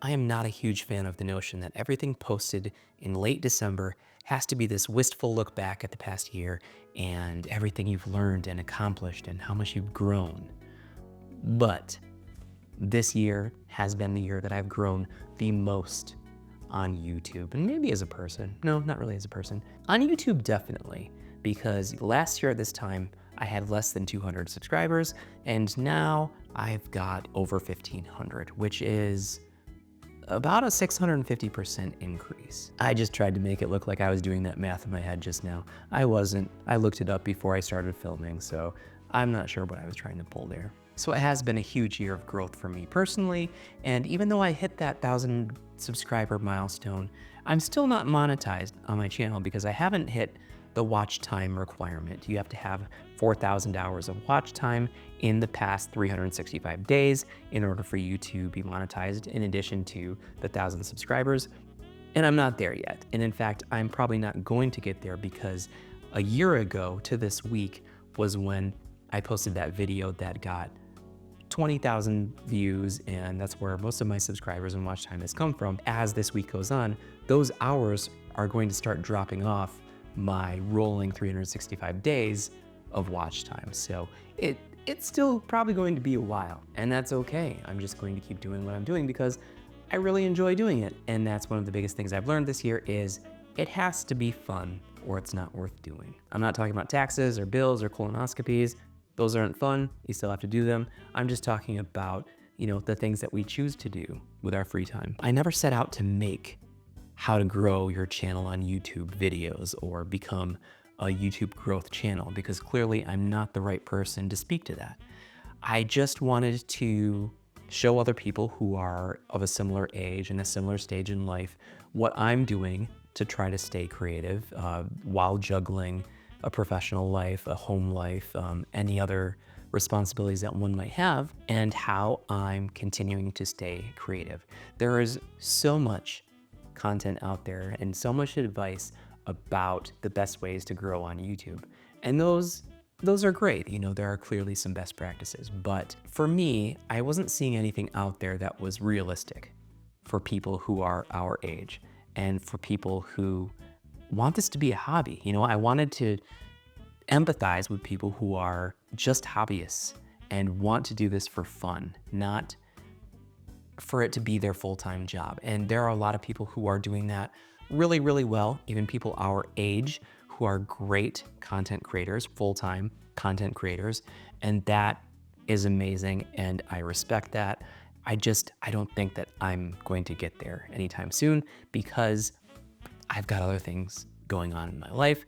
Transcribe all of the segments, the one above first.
I am not a huge fan of the notion that everything posted in late December has to be this wistful look back at the past year and everything you've learned and accomplished and how much you've grown. But this year has been the year that I've grown the most on YouTube, and maybe as a person. No, not really as a person. On YouTube, definitely, because last year at this time, I had less than 200 subscribers, and now I've got over 1,500, which is about a 650% increase. I just tried to make it look like I was doing that math in my head just now. I wasn't. I looked it up before I started filming, so I'm not sure what I was trying to pull there. So it has been a huge year of growth for me personally, and even though I hit that 1,000 subscriber milestone, I'm still not monetized on my channel because I haven't hit the watch time requirement. You have to have 4,000 hours of watch time in the past 365 days in order for you to be monetized, in addition to the 1,000 subscribers. And I'm not there yet. And in fact, I'm probably not going to get there because a year ago to this week was when I posted that video that got 20,000 views, and that's where most of my subscribers and watch time has come from. As this week goes on, those hours are going to start dropping off my rolling 365 days of watch time. So it's still probably going to be a while, and that's okay. I'm just going to keep doing what I'm doing because I really enjoy doing it. And that's one of the biggest things I've learned this year is it has to be fun or it's not worth doing. I'm not talking about taxes or bills or colonoscopies. Those aren't fun. You still have to do them. I'm just talking about, the things that we choose to do with our free time. I never set out to make how to grow your channel on YouTube videos or become a YouTube growth channel because clearly I'm not the right person to speak to that. I just wanted to show other people who are of a similar age and a similar stage in life what I'm doing to try to stay creative while juggling a professional life, a home life, any other responsibilities that one might have, and how I'm continuing to stay creative. There is so much content out there and so much advice about the best ways to grow on YouTube. And those are great. There are clearly some best practices, but for me, I wasn't seeing anything out there that was realistic for people who are our age and for people who want this to be a hobby. I wanted to empathize with people who are just hobbyists and want to do this for fun, not for it to be their full-time job. And there are a lot of people who are doing that really, really well, even people our age who are great content creators, full-time content creators. And that is amazing. And I respect that. I don't think that I'm going to get there anytime soon because I've got other things going on in my life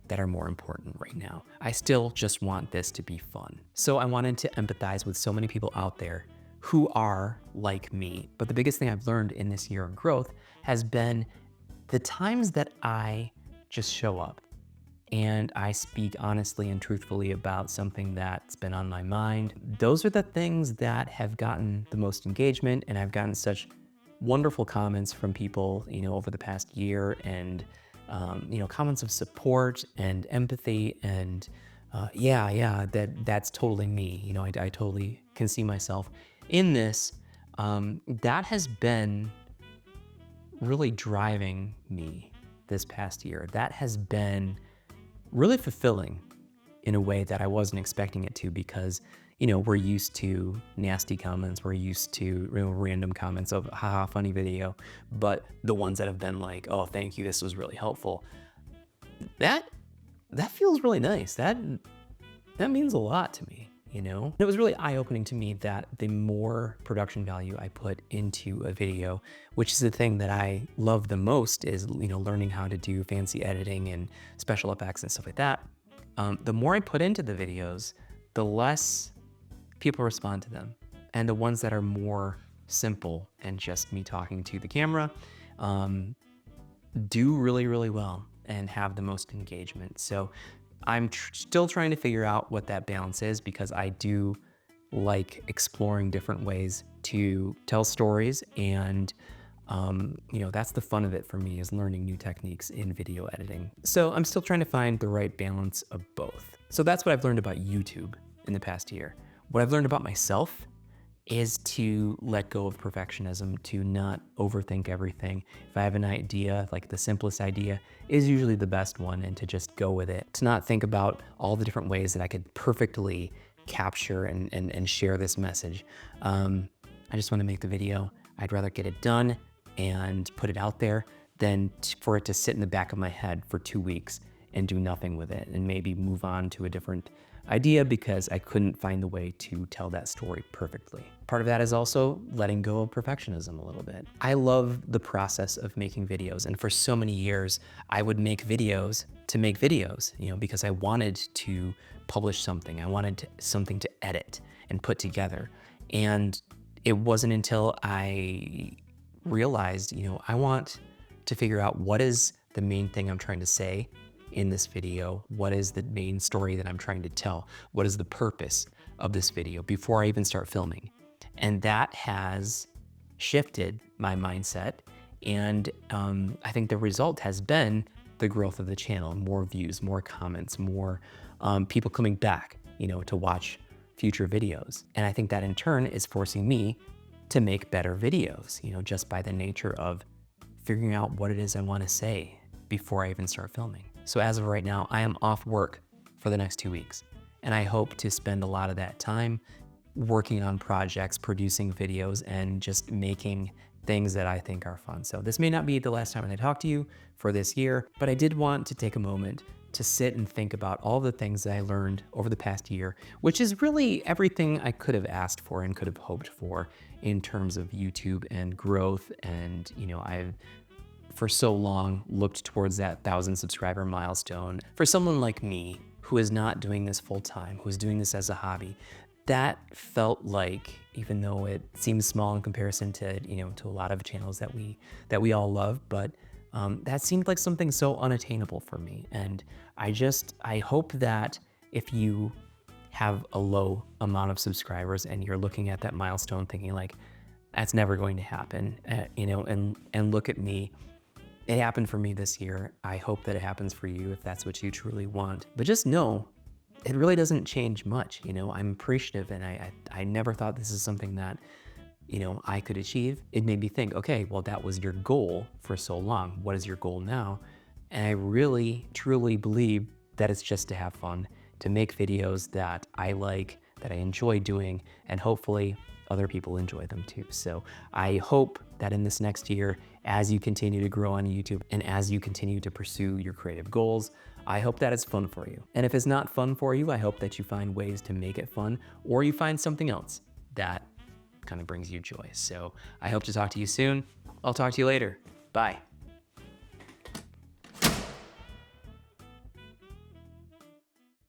that are more important right now. I still just want this to be fun. So I wanted to empathize with so many people out there who are like me. But the biggest thing I've learned in this year of growth has been the times that I just show up and I speak honestly and truthfully about something that's been on my mind. Those are the things that have gotten the most engagement, and I've gotten such wonderful comments from people, over the past year, and comments of support and empathy, and that's totally me. I totally can see myself in this. That has been really driving me this past year. That has been really fulfilling in a way that I wasn't expecting it to because, we're used to nasty comments. We're used to random comments of, haha, funny video. But the ones that have been like, oh, thank you, this was really helpful. That feels really nice. That means a lot to me, It was really eye-opening to me that the more production value I put into a video, which is the thing that I love the most, is, learning how to do fancy editing and special effects and stuff like that. The more I put into the videos, the less people respond to them. And the ones that are more simple and just me talking to the camera do really, really well and have the most engagement. So I'm still trying to figure out what that balance is because I do like exploring different ways to tell stories, and that's the fun of it for me, is learning new techniques in video editing. So I'm still trying to find the right balance of both. So that's what I've learned about YouTube in the past year. What I've learned about myself is to let go of perfectionism, to not overthink everything. If I have an idea, like the simplest idea is usually the best one, and to just go with it. To not think about all the different ways that I could perfectly capture and share this message. I just want to make the video. I'd rather get it done and put it out there than for it to sit in the back of my head for 2 weeks and do nothing with it, and maybe move on to a different idea because I couldn't find the way to tell that story perfectly. Part of that is also letting go of perfectionism a little bit. I love the process of making videos, and for so many years, I would make videos to make videos, because I wanted to publish something. I wanted something to edit and put together. And it wasn't until I realized, I want to figure out what is the main thing I'm trying to say in this video. What is the main story that I'm trying to tell? What is the purpose of this video before I even start filming? And that has shifted my mindset. And I think the result has been the growth of the channel, more views, more comments, more people coming back, to watch future videos. And I think that in turn is forcing me to make better videos, just by the nature of figuring out what it is I want to say before I even start filming. So as of right now, I am off work for the next 2 weeks, and I hope to spend a lot of that time working on projects, producing videos, and just making things that I think are fun. So this may not be the last time I talk to you for this year, but I did want to take a moment to sit and think about all the things that I learned over the past year, which is really everything I could have asked for and could have hoped for in terms of YouTube and growth. And, I've for so long looked towards that 1,000 subscriber milestone. For someone like me, who is not doing this full time, who is doing this as a hobby, that felt like, even though it seems small in comparison to, to a lot of channels that we all love, but that seemed like something so unattainable for me. And I hope that if you have a low amount of subscribers and you're looking at that milestone thinking like, that's never going to happen, and look at me. It happened for me this year. I hope that it happens for you if that's what you truly want. But just know, it really doesn't change much. I'm appreciative, and I never thought this is something that, I could achieve. It made me think, okay, well, that was your goal for so long. What is your goal now? And I really, truly believe that it's just to have fun, to make videos that I like, that I enjoy doing, and hopefully other people enjoy them too. So I hope that in this next year, as you continue to grow on YouTube and as you continue to pursue your creative goals, I hope that it's fun for you. And if it's not fun for you, I hope that you find ways to make it fun, or you find something else that kind of brings you joy. So I hope to talk to you soon. I'll talk to you later. Bye.